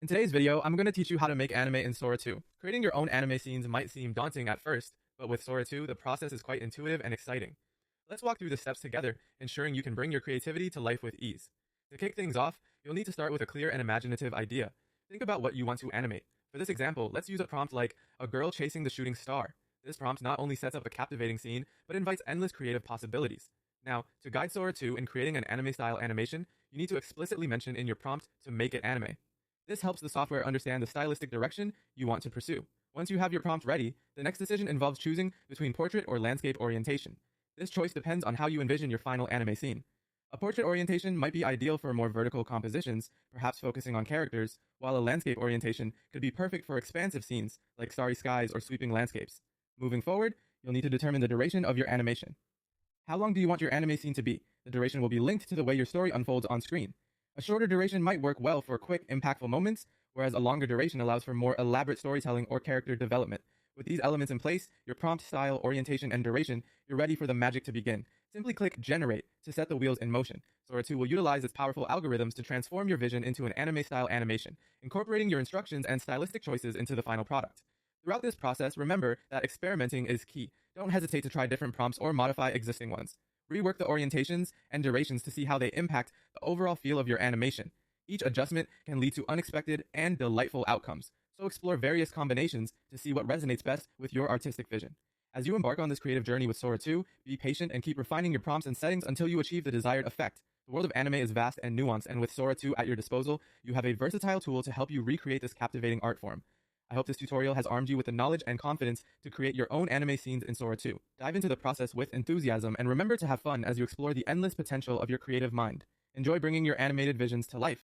In today's video, I'm going to teach you how to make anime in Sora 2. Creating your own anime scenes might seem daunting at first, but with Sora 2, the process is quite intuitive and exciting. Let's walk through the steps together, ensuring you can bring your creativity to life with ease. To kick things off, you'll need to start with a clear and imaginative idea. Think about what you want to animate. For this example, let's use a prompt like, a girl chasing the shooting star. This prompt not only sets up a captivating scene, but invites endless creative possibilities. Now, to guide Sora 2 in creating an anime-style animation, you need to explicitly mention in your prompt to make it anime. This helps the software understand the stylistic direction you want to pursue. Once you have your prompt ready, the next decision involves choosing between portrait or landscape orientation. This choice depends on how you envision your final anime scene. A portrait orientation might be ideal for more vertical compositions, perhaps focusing on characters, while a landscape orientation could be perfect for expansive scenes, like starry skies or sweeping landscapes. Moving forward, you'll need to determine the duration of your animation. How long do you want your anime scene to be? The duration will be linked to the way your story unfolds on screen. A shorter duration might work well for quick, impactful moments, whereas a longer duration allows for more elaborate storytelling or character development. With these elements in place, your prompt, style, orientation, and duration, you're ready for the magic to begin. Simply click Generate to set the wheels in motion. Sora 2 will utilize its powerful algorithms to transform your vision into an anime-style animation, incorporating your instructions and stylistic choices into the final product. Throughout this process, remember that experimenting is key. Don't hesitate to try different prompts or modify existing ones. Rework the orientations and durations to see how they impact the overall feel of your animation. Each adjustment can lead to unexpected and delightful outcomes, so explore various combinations to see what resonates best with your artistic vision. As you embark on this creative journey with Sora 2, be patient and keep refining your prompts and settings until you achieve the desired effect. The world of anime is vast and nuanced, and with Sora 2 at your disposal, you have a versatile tool to help you recreate this captivating art form. I hope this tutorial has armed you with the knowledge and confidence to create your own anime scenes in Sora 2. Dive into the process with enthusiasm and remember to have fun as you explore the endless potential of your creative mind. Enjoy bringing your animated visions to life.